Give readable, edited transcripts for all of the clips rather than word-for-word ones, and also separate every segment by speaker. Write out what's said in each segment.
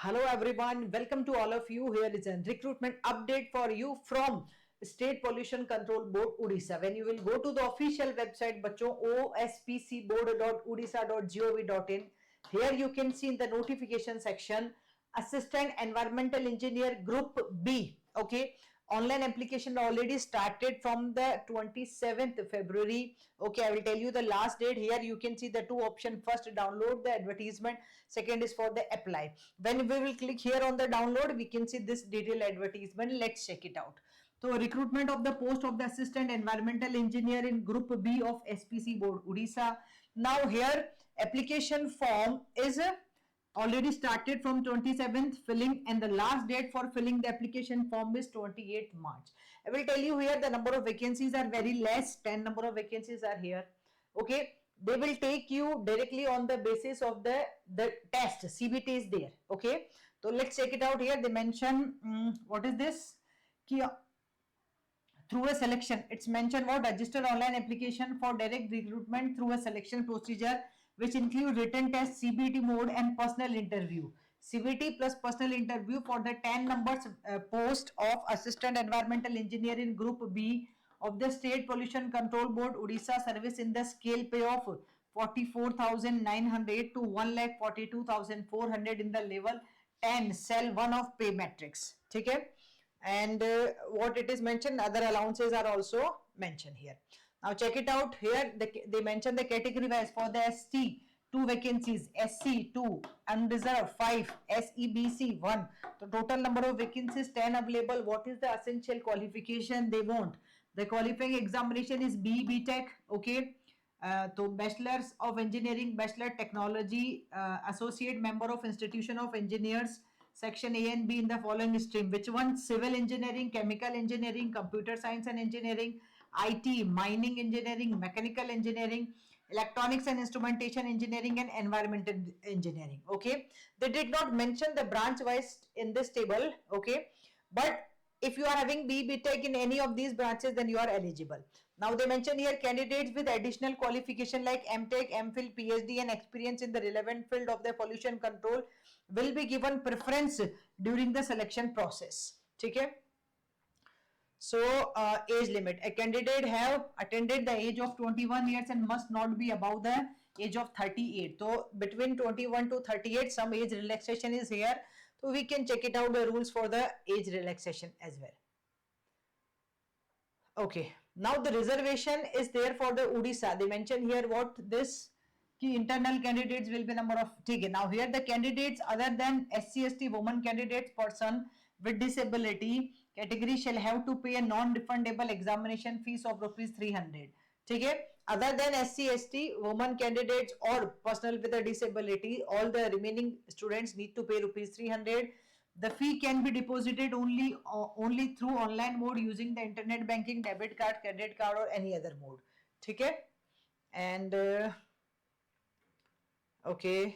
Speaker 1: Hello everyone, welcome to all of you. Here is a recruitment update for you from State Pollution Control Board Odisha. When you will go to the official website बच्चों ospcboard.odisha.gov.in, here you can see in the notification section Assistant Environmental Engineer Group B. Okay, online application already started from the 27th February. Okay, I will tell you the last date. Here you can see the two options. First, download the advertisement. Second is for the apply. When we will click here on the download, we can see this detailed advertisement. Let's check it out. So recruitment of the post of the assistant environmental engineer in group B of SPC board Odisha. Now here application form is already started from 27th filling, and the last date for filling the application form is 28th March. I will tell you here the number of vacancies are very less. 10 number of vacancies are here. Okay, they will take you directly on the basis of the test. CBT is there. Okay, so let's check it out. Here they mention what is this through a selection. It's mentioned what registered online application for direct recruitment through a selection procedure which include written test, CBT mode and personal interview. CBT plus personal interview for the 10 numbers post of assistant environmental engineer in group B of the State Pollution Control Board Odisha service in the scale pay of 44,900 to 1,42,400 in the level 10 cell 1 of pay matrix. Okay, and what it is mentioned, other allowances are also mentioned here. Now check it out. Here they mention the category wise. For the SC 2 vacancies, SC 2, unreserved 5, SEBC 1. The total number of vacancies 10 available. What is the essential qualification they want? The qualifying examination is BTech. Okay, so bachelors of engineering, bachelor technology, associate member of institution of engineers, section A and B in the following stream. Which one? Civil engineering, chemical engineering, computer science and engineering, IT, mining engineering, mechanical engineering, electronics and instrumentation engineering, and environmental engineering. Okay, they did not mention the branch wise in this table. Okay, but if you are having BTech in any of these branches, then you are eligible. Now they mention here candidates with additional qualification like MTech, MPhil, PhD and experience in the relevant field of the pollution control will be given preference during the selection process. Okay. So age limit, a candidate have attended the age of 21 years and must not be above the age of 38. So between 21 to 38 some age relaxation is here. So we can check it out, the rules for the age relaxation as well. Okay, now the reservation is there for the Odisha. They mention here what this key internal candidates will be number of. Okay, now here the candidates other than SC/ST woman candidates person with disability category shall have to pay a non-refundable examination fees of ₹300. Okay, other than SC/ST woman candidates or personal with a disability, all the remaining students need to pay ₹300. The fee can be deposited only through online mode using the internet banking, debit card, credit card or any other mode. Okay, and okay,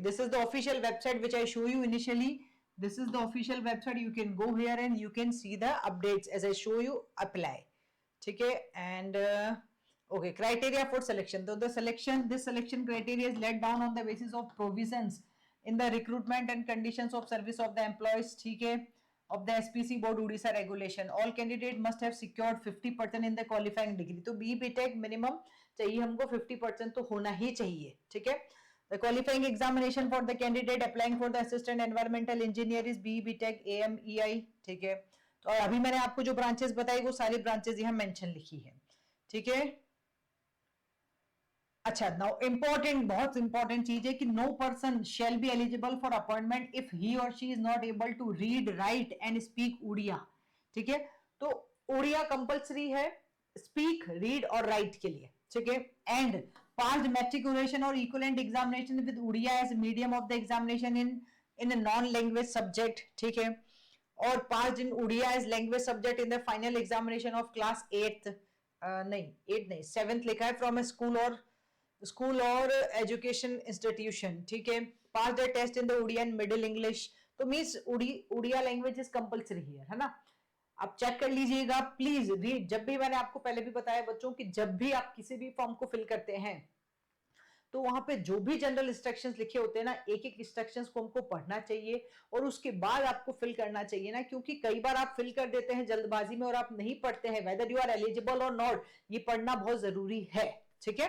Speaker 1: this is the official website which I show you initially. This is the official website. You can go here and you can see the updates as I show you. Apply. Okay, and okay, criteria for selection. So this selection criteria is laid down on the basis of provisions in the recruitment and conditions of service of the employees, okay, of the SPC board Odisha regulation. All candidates must have secured 50% in the qualifying degree. तो BTech minimum चाहिए हमको 50% तो होना ही चाहिए. ठीक है. The qualifying examination for the candidate applying for the assistant environmental engineer is BTech AMEI. ठीक है. तो अभी मैंने आपको जो ब्रांचेस बताई वो सारी ब्रांचेस यहाँ मेंशन लिखी है. ठीक है. अच्छा, नाउ इंपॉर्टेंट, बहुत इंपॉर्टेंट चीज है कि no person shall be eligible for appointment if he और she is not able to read, write and speak Odia. ठीक है, तो उड़िया कंपलसरी है स्पीक, रीड और राइट के लिए. ठीक है, एंड पास्ड मैट्रिकुलेशन और equivalent examination with Odia as medium of the examination in a non language subject. ठीक है, और passed in Odia as language subject in the final examination of class 8th नहीं 7th लिखा है फ्रॉम ए स्कूल और education institution. ठीक है, pass the test in the Odia and middle English. तो means Odia language is compulsory here, है ना. आप चेक कर लीजिएगा प्लीज रीड. जब भी मैंने आपको पहले भी बताया बच्चों कि जब भी आप किसी भी फॉर्म को फिल करते हैं तो वहां पे जो भी जनरल इंस्ट्रक्शंस लिखे होते हैं ना, एक एक इंस्ट्रक्शंस को हमको पढ़ना चाहिए और उसके बाद आपको फिल करना चाहिए ना, क्योंकि कई बार आप फिल कर देते हैं जल्दबाजी में और आप नहीं पढ़ते हैं वेदर यू आर एलिजिबल और नॉट, ये पढ़ना बहुत जरूरी है। ठीक है,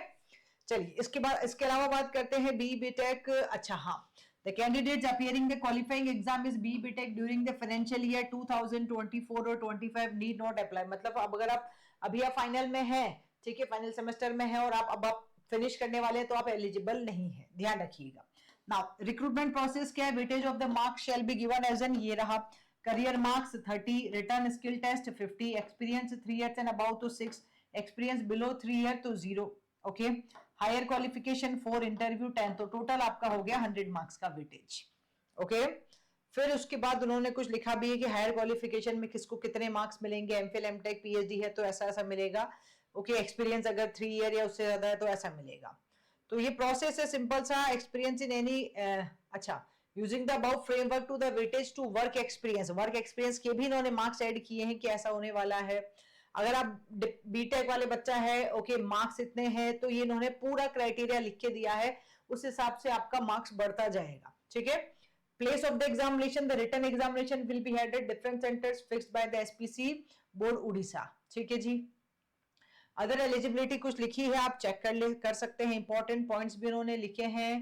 Speaker 1: चलिए इसके बाद इसके अलावा बात करते हैं बी बीटेक। अच्छा हाँ, the candidates appearing the qualifying exam is B BTech during the financial year 2024 or 25 need not apply। मतलब अब अगर आप अभी आप फाइनल में हैं, ठीक है, फाइनल सेमेस्टर में है और आप फिनिश करने वाले हैं तो आप एलिजिबल नहीं है, ध्यान रखिएगा। नाउ रिक्रूटमेंट प्रोसेस क्या है, weightage of the marks shall be given as an, ये रहा, career marks 30, written skill test 50, experience 3 years and about तो 6, एक्सपीरियंस बिलो 3 years तो 0, ओके, हायर क्वालिफिकेशन 4, इंटरव्यू 10, तो टोटल आपका हो गया 100 मार्क्स का वेटेज। ओके, फिर उसके बाद उन्होंने कुछ लिखा भी है कि हायर क्वालिफिकेशन में किसको कितने मार्क्स मिलेंगे, एमफिल एमटेक पीएचडी है तो ऐसा ऐसा मिलेगा, ओके, एक्सपीरियंस अगर 3 year या उससे ज्यादा है तो ऐसा मिलेगा। तो ये प्रोसेस है सिंपल सा, एक्सपीरियंस इन एनी, अच्छा, using the about framework to the weightage to work experience, work experience के भी इन्होंने मार्क्स ऐड किए हैं कि ऐसा होने वाला है। अगर आप बीटेक वाले बच्चा है, ओके, मार्क्स इतने हैं, तो ये इन्होंने पूरा क्राइटेरिया लिख के दिया है, उस हिसाब से आपका मार्क्स बढ़ता जाएगा। ठीक है, place of the examination, the written examination will be held at different centres fixed by the SPC board Odisha. ठीक है जी, अदर एलिजिबिलिटी कुछ लिखी है, आप चेक कर सकते हैं, इंपॉर्टेंट पॉइंट्स भी उन्होंने लिखे हैं,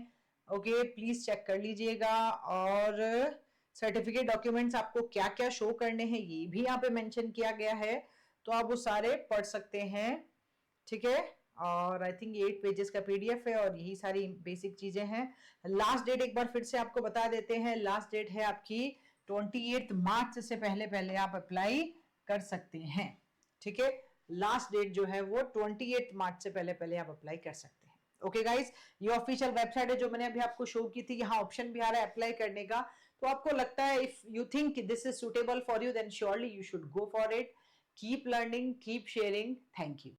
Speaker 1: ओके, प्लीज चेक कर लीजिएगा। और सर्टिफिकेट डॉक्यूमेंट्स आपको क्या क्या शो करने हैं ये भी यहाँ पे मेंशन किया गया है, तो आप वो सारे पढ़ सकते हैं। ठीक है, और आई थिंक 8 पेजेस का पीडीएफ है और यही सारी बेसिक चीजें हैं। लास्ट डेट एक बार फिर से आपको बता देते हैं, लास्ट डेट है आपकी 28 मार्च से पहले पहले आप अप्लाई कर सकते हैं। ठीक है, लास्ट डेट जो है वो 28 मार्च से पहले पहले आप अप्लाई कर सकते हैं। ओके गाइस, ये ऑफिशियल वेबसाइट है जो मैंने अभी आपको शो की थी, यहाँ ऑप्शन भी आ रहा है अप्लाई करने का, तो आपको लगता है if you think this is suitable for you then surely you should go for it. Keep learning, keep sharing, thank you.